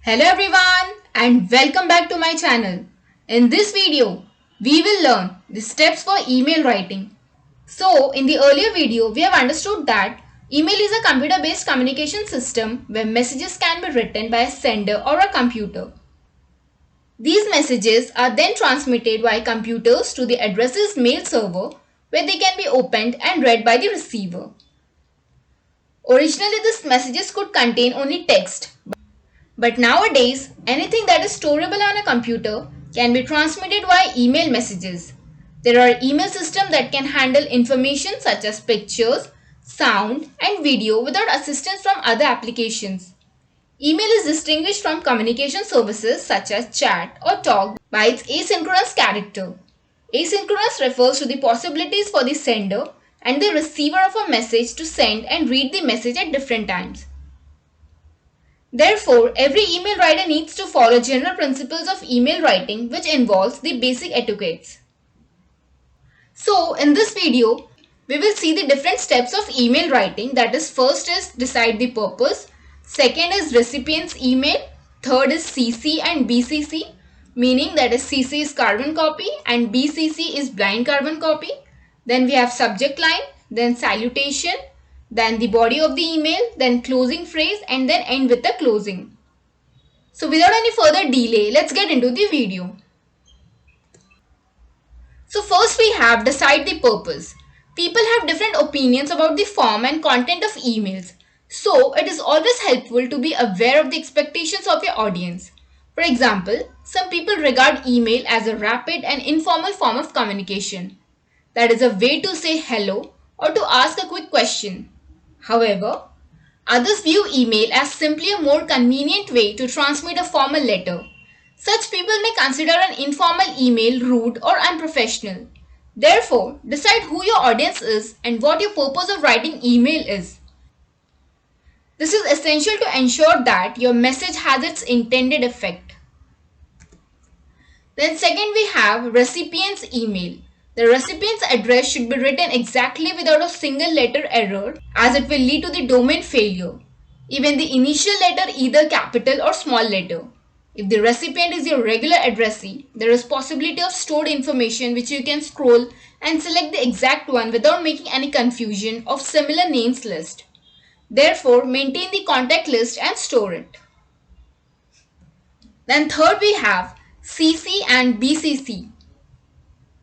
Hello everyone and welcome back to my channel. In this video, we will learn the steps for email writing. So, in the earlier video, we have understood that email is a computer-based communication system where messages can be written by a sender or a computer. These messages are then transmitted by computers to the address's mail server where they can be opened and read by the receiver. Originally, these messages could contain only text. But nowadays, anything that is storable on a computer can be transmitted via email messages. There are email systems that can handle information such as pictures, sound, and video without assistance from other applications. Email is distinguished from communication services such as chat or talk by its asynchronous character. Asynchronous refers to the possibilities for the sender and the receiver of a message to send and read the message at different times. Therefore, every email writer needs to follow general principles of email writing, which involves the basic etiquettes. So, in this video, we will see the different steps of email writing. That is, first is decide the purpose, second is recipient's email, third is CC and BCC, meaning that is CC is carbon copy and BCC is blind carbon copy. Then we have subject line, then salutation, then the body of the email, then closing phrase, and then end with the closing. So without any further delay, let's get into the video. So first we have decide the purpose. People have different opinions about the form and content of emails. So it is always helpful to be aware of the expectations of your audience. For example, some people regard email as a rapid and informal form of communication. That is a way to say hello or to ask a quick question. However, others view email as simply a more convenient way to transmit a formal letter. Such people may consider an informal email rude or unprofessional. Therefore, decide who your audience is and what your purpose of writing email is. This is essential to ensure that your message has its intended effect. Then second we have recipient's email. The recipient's address should be written exactly without a single letter error as it will lead to the domain failure. Even the initial letter either capital or small letter. If the recipient is your regular addressee, there is possibility of stored information which you can scroll and select the exact one without making any confusion of similar names list. Therefore, maintain the contact list and store it. Then third we have CC and BCC.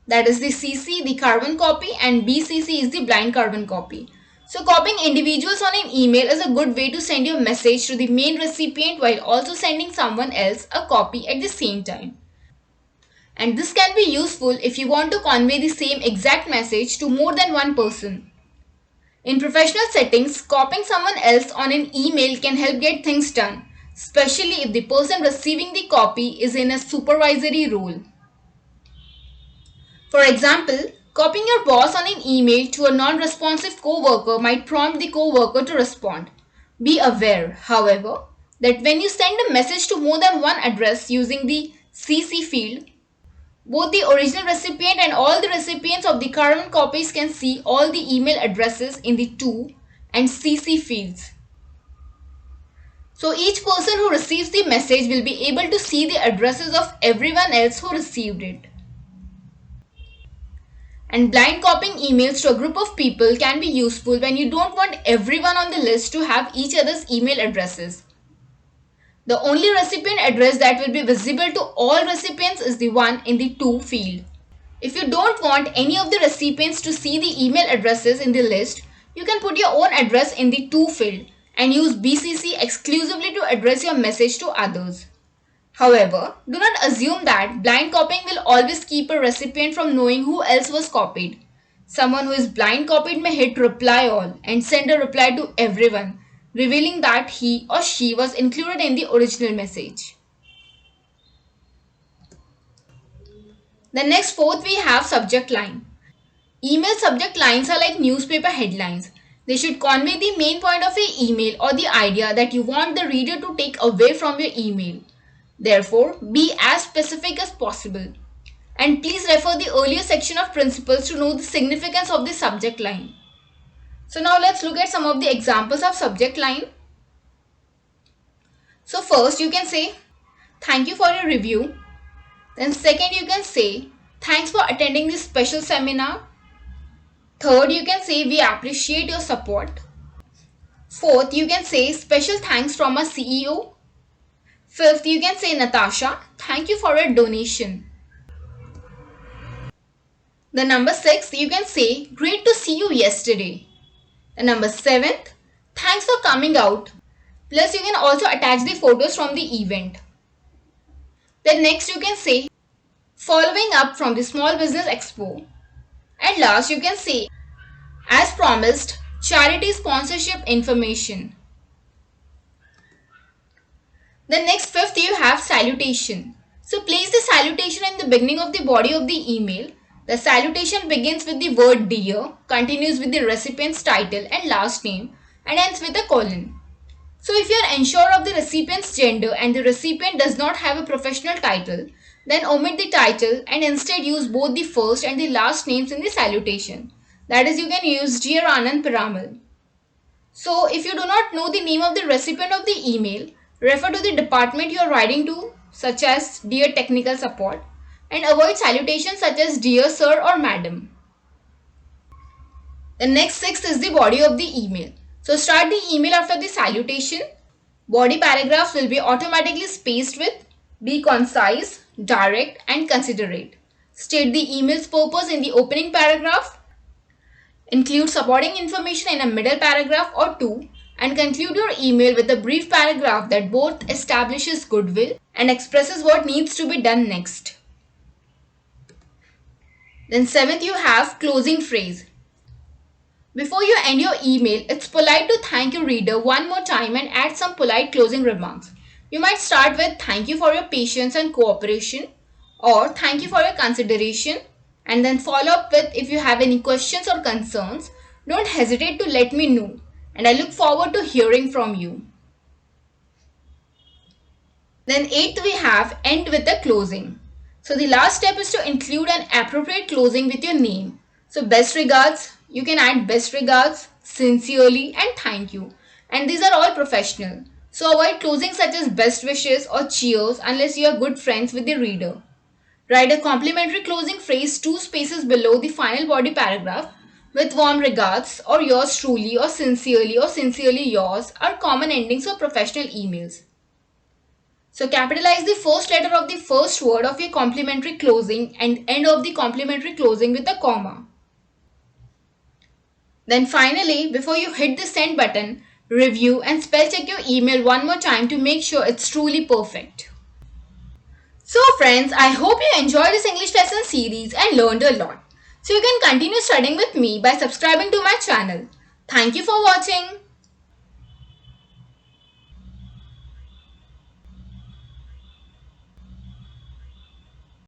That is the CC, the carbon copy, and BCC is the blind carbon copy. So copying individuals on an email is a good way to send your message to the main recipient while also sending someone else a copy at the same time. And this can be useful if you want to convey the same exact message to more than one person. In professional settings, copying someone else on an email can help get things done, especially if the person receiving the copy is in a supervisory role. For example, copying your boss on an email to a non-responsive co-worker might prompt the co-worker to respond. Be aware, however, that when you send a message to more than one address using the CC field, both the original recipient and all the recipients of the current copies can see all the email addresses in the to and CC fields. So each person who receives the message will be able to see the addresses of everyone else who received it. And blind copying emails to a group of people can be useful when you don't want everyone on the list to have each other's email addresses. The only recipient address that will be visible to all recipients is the one in the to field. If you don't want any of the recipients to see the email addresses in the list, you can put your own address in the to field and use BCC exclusively to address your message to others. However, do not assume that blind copying will always keep a recipient from knowing who else was copied. Someone who is blind copied may hit reply all and send a reply to everyone, revealing that he or she was included in the original message. The next fourth we have subject line. Email subject lines are like newspaper headlines. They should convey the main point of your email or the idea that you want the reader to take away from your email. Therefore, be as specific as possible. And please refer the earlier section of principles to know the significance of the subject line. So now let's look at some of the examples of subject line. So first you can say thank you for your review. Then second you can say thanks for attending this special seminar. Third you can say we appreciate your support. Fourth you can say special thanks from our CEO. Fifth you can say Natasha, thank you for your donation. The number 6 you can say great to see you yesterday. The number 7th, thanks for coming out. Plus you can also attach the photos from the event. Then next you can say following up from the Small Business Expo. And last you can say as promised charity sponsorship information. Then next fifth you have salutation. So place the salutation in the beginning of the body of the email. The salutation begins with the word dear, continues with the recipient's title and last name and ends with a colon. So if you are unsure of the recipient's gender and the recipient does not have a professional title, then omit the title and instead use both the first and the last names in the salutation. That is, you can use Dear Anand Piramal. So if you do not know the name of the recipient of the email, refer to the department you are writing to, such as Dear Technical Support, and avoid salutations such as Dear Sir or Madam. The next sixth is the body of the email. So start the email after the salutation. Body paragraphs will be automatically spaced with be concise, direct and considerate. State the email's purpose in the opening paragraph. Include supporting information in a middle paragraph or two and conclude your email with a brief paragraph that both establishes goodwill and expresses what needs to be done next. Then seventh you have closing phrase. Before you end your email, it's polite to thank your reader one more time and add some polite closing remarks. You might start with thank you for your patience and cooperation or thank you for your consideration and then follow up with if you have any questions or concerns, don't hesitate to let me know and I look forward to hearing from you. Then eighth we have end with a closing. So the last step is to include an appropriate closing with your name. So best regards, you can add best regards, sincerely and thank you. And these are all professional. So avoid closing such as best wishes or cheers unless you are good friends with the reader. Write a complimentary closing phrase 2 spaces below the final body paragraph with warm regards or yours truly or sincerely yours are common endings for professional emails. So capitalize the first letter of the first word of your complimentary closing and end of the complimentary closing with a comma. Then finally, before you hit the send button, review and spell check your email one more time to make sure it's truly perfect. So friends, I hope you enjoyed this English lesson series and learned a lot. So you can continue studying with me by subscribing to my channel. Thank you for watching.